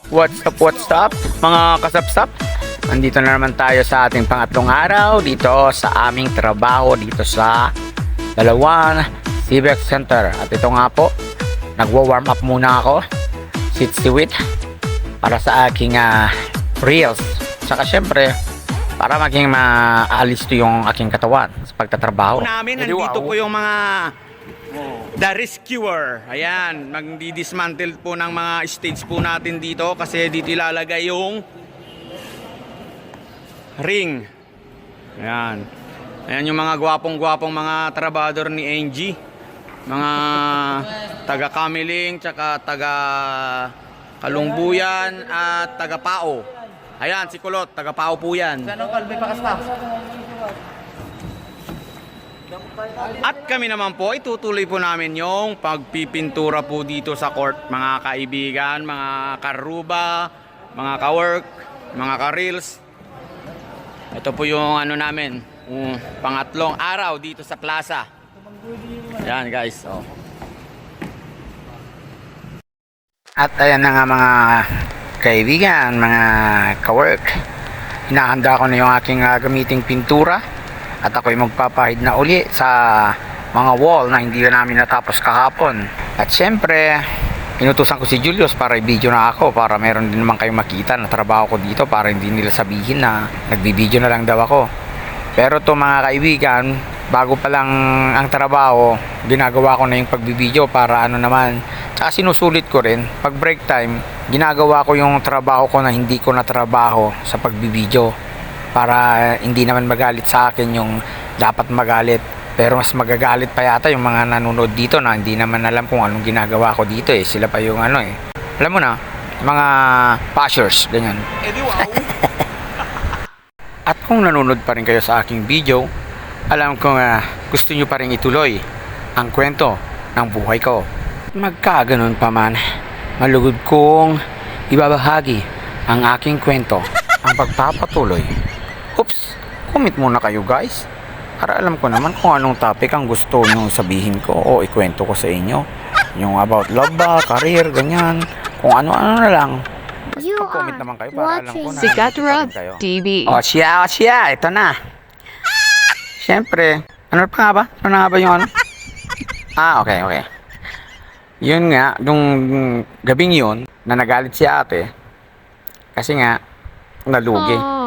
What's up, mga kasapsap? Andito na naman tayo sa ating pangatlong araw dito sa aming trabaho dito sa Dalawan Civic Center. At ito nga po, nagwa-warm up muna ako, sit-siwit, para sa aking reels. Saka syempre, para maging maalis to yung aking katawan sa pagtatrabaho. Namin, nandito po yung mga The Rescuer. Ayan, magdi-dismantle po ng mga stage po natin dito kasi dito ilalagay yung ring. Ayan. Ayan yung mga gwapong-gwapong mga trabador ni Angie. Mga taga Kamiling, tsaka taga Kalungbuyan at taga Pao. Ayan, si Kulot, taga Pao po yan. At kami naman po, itutuloy po namin yung pagpipintura po dito sa court, mga kaibigan, mga karuba, mga ka-work, mga ka-reels. Ito po yung ano namin, pangatlong araw dito sa plaza. Yan guys. Oh. At ayan na nga mga kaibigan, mga ka-work. Hinahanda ko na yung aking gamiting pintura. At ako'y magpapahid na uli sa mga wall na hindi na namin natapos kahapon. At syempre, inutusan ko si Julius para i-video na ako para meron din naman kayong makita na trabaho ko dito para hindi nila sabihin na nagbibideo na lang daw ako. Pero to mga kaibigan, bago pa lang ang trabaho, ginagawa ko na yung pagbibideo para ano naman. Tsaka sinusulit ko rin, pag break time, ginagawa ko yung trabaho ko na hindi ko natrabaho sa pagbibideo. Para hindi naman magalit sa akin yung dapat magalit. Pero mas magagalit pa yata yung mga nanonood dito na hindi naman alam kung anong ginagawa ko dito eh. Sila pa yung ano eh. Alam mo na, mga bashers, ganyan. At kung nanonood pa rin kayo sa aking video, alam kong gusto nyo pa rin ituloy ang kwento ng buhay ko. Magkaganon pa man, malugod kong ibabahagi ang aking kwento, ang pagpapatuloy. Oops, comment muna kayo guys para alam ko naman kung anong topic ang gusto nyo sabihin ko o ikwento ko sa inyo. Yung about love ba, career, ganyan, kung ano-ano na lang. Basta comment naman kayo para alam ko na Sikat Rob TV. O siya, ito na. Siyempre, ano pa nga ba? Ano nga ba yung ano? Okay. Yun nga, nung gabing yun, na nagalit si ate, kasi nga, nalugi.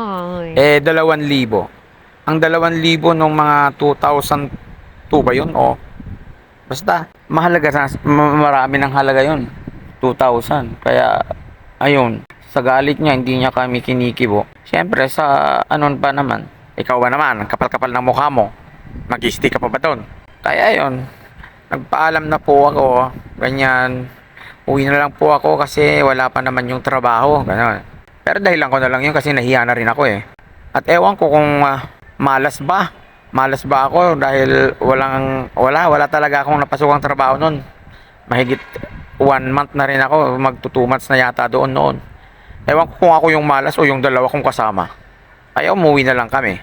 2,000. Ang 2,000 nung mga 2002 ba yun? O, basta, mahalaga, marami ng halaga yun. 2,000. Kaya, ayun, sa galit niya, hindi niya kami kinikibo. Siyempre, sa anon pa naman, ikaw ba naman, kapal-kapal ng mukha mo, mag-stick ka pa ba doon? Kaya ayun, nagpaalam na po ako, ganyan, uwi na lang po ako kasi wala pa naman yung trabaho, gano'n. Pero dahilan ko na lang yun kasi nahiya na rin ako eh. At ewan ko kung malas ba ako dahil wala talaga akong napasukang trabaho noon. Mahigit 1 month na rin ako, magto 2 months na yata doon noon. Ewan ko kung ako yung malas o yung dalawa kong kasama. Kaya umuwi na lang kami.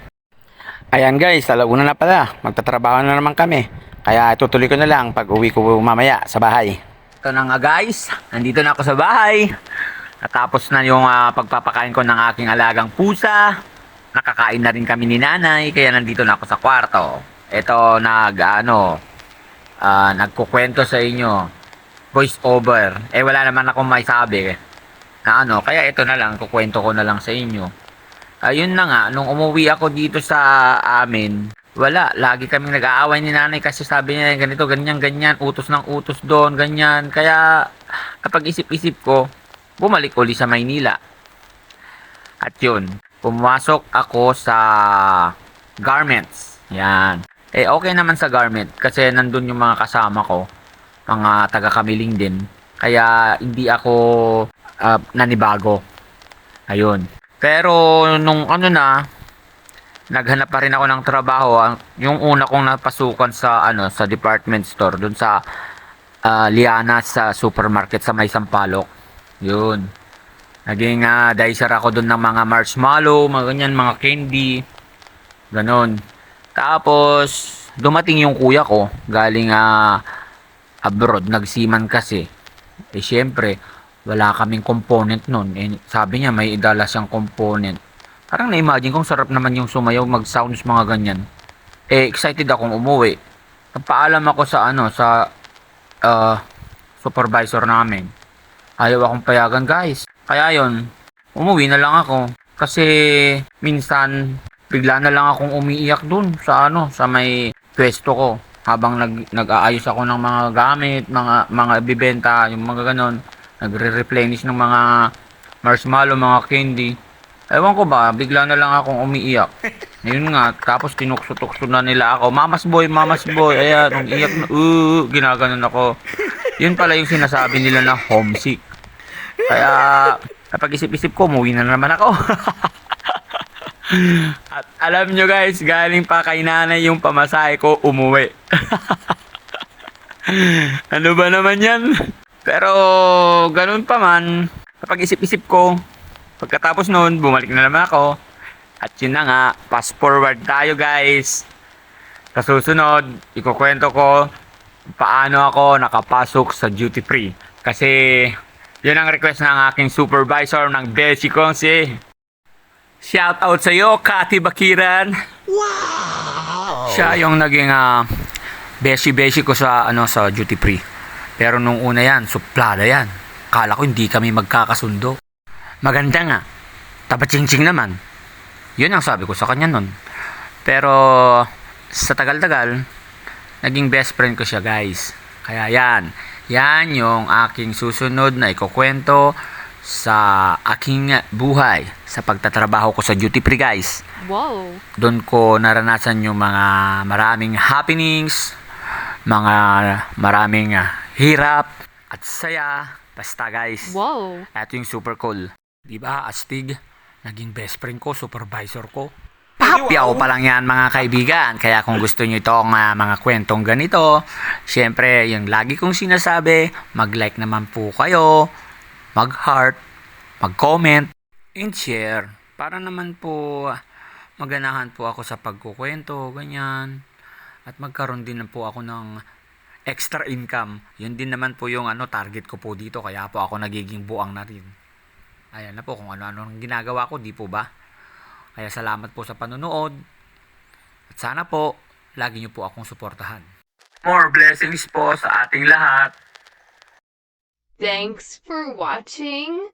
Ayan guys, alauna na pala, magtatrabaho na naman kami. Kaya tutuloy ko na lang pag uwi ko mamaya sa bahay. Ito na nga guys, nandito na ako sa bahay. Natapos na yung pagpapakain ko ng aking alagang pusa. Nakakain na rin kami ni nanay, kaya nandito na ako sa kwarto. Ito nagkukwento sa inyo. Voice over. Wala naman akong may sabi na kaya ito na lang, kukwento ko na lang sa inyo. Ayun na nga, nung umuwi ako dito sa amin, wala, lagi kaming nag-aaway ni nanay kasi sabi niya ganito, ganyan, utos ng utos doon, ganyan. Kaya kapag isip-isip ko, bumalik uli sa Maynila. At yun, pumasok ako sa garments. Yan. Okay naman sa garment kasi nandun yung mga kasama ko, mga taga-Kamiling din. Kaya hindi ako nanibago. Ayun. Pero nung naghanap pa rin ako ng trabaho. Yung una kong napasukan sa department store dun sa Liana sa supermarket sa May Sampaloc. Yun. Naging dicer ako dun ng mga marshmallow, mga ganyan, mga candy. Ganon. Tapos dumating yung kuya ko galing abroad, nagsiman kasi. Syempre, wala kaming component nun. Eh, sabi niya may idala siyang component. Parang na-imagine kong sarap naman yung sumayaw, mag-sounds, mga ganyan. Eh, excited akong umuwi. Nagpaalam ako sa ah, supervisor namin. Ayaw akong payagan, guys. Kaya yon, umuwi na lang ako. Kasi minsan bigla na lang akong umiiyak dun sa may pwesto ko habang nag-aayos ako ng mga gamit, mga ibibenta, yung mga ganon. Nagre-replenish ng mga marshmallow, mga candy. Ewan ko ba, bigla na lang akong umiiyak. Ayun nga, tapos tinukso-tukso na nila ako. Mamas boy, ayan, umiiyak na, ginaganon ako. Yun pala yung sinasabi nila na homesick. Kaya, kapag isip-isip ko, umuwi na naman ako. At alam nyo guys, galing pa kay nanay yung pamasahe ko umuwi. Ano ba naman yan? Pero, ganun pa man, kapag isip-isip ko, pagkatapos noon, bumalik na naman ako. At yun na nga, fast forward tayo guys. Sa susunod, ikukwento ko paano ako nakapasok sa duty free. Kasi, yun ang request ng aking supervisor ng Beshi kong si... Shout out sa iyo, Kati Bakiran. Wow! Siya yung naging beshi ko sa duty free. Pero nung una yan, suplada yan. Kala ko hindi kami magkakasundo. Maganda nga. Tabatsing-tsing naman. Yun ang sabi ko sa kanya nun. Pero sa tagal-tagal, naging best friend ko siya, guys. Kaya yan. Yan yung aking susunod na ikukwento sa aking buhay sa pagtatrabaho ko sa duty free, guys. Wow. Doon ko naranasan yung mga maraming happenings, mga maraming hirap at saya. Basta guys, Wow. ito yung super cool. Diba, astig, naging best friend ko, supervisor ko. Papyaw pa lang yan mga kaibigan. Kaya kung gusto nyo itong mga kwentong ganito, syempre yung lagi kong sinasabi, mag-like naman po kayo, mag-heart, mag-comment, and share. Para naman po maganahan po ako sa pagkukwento, ganyan. At magkaroon din po ako ng extra income. Yun din naman po yung target ko po dito. Kaya po ako nagiging buang na rin. Ayan na po kung ano-ano ang ginagawa ko, di po ba? Kaya salamat po sa panonood. At sana po, lagi nyo po akong suportahan. More blessings po sa ating lahat. Thanks for watching.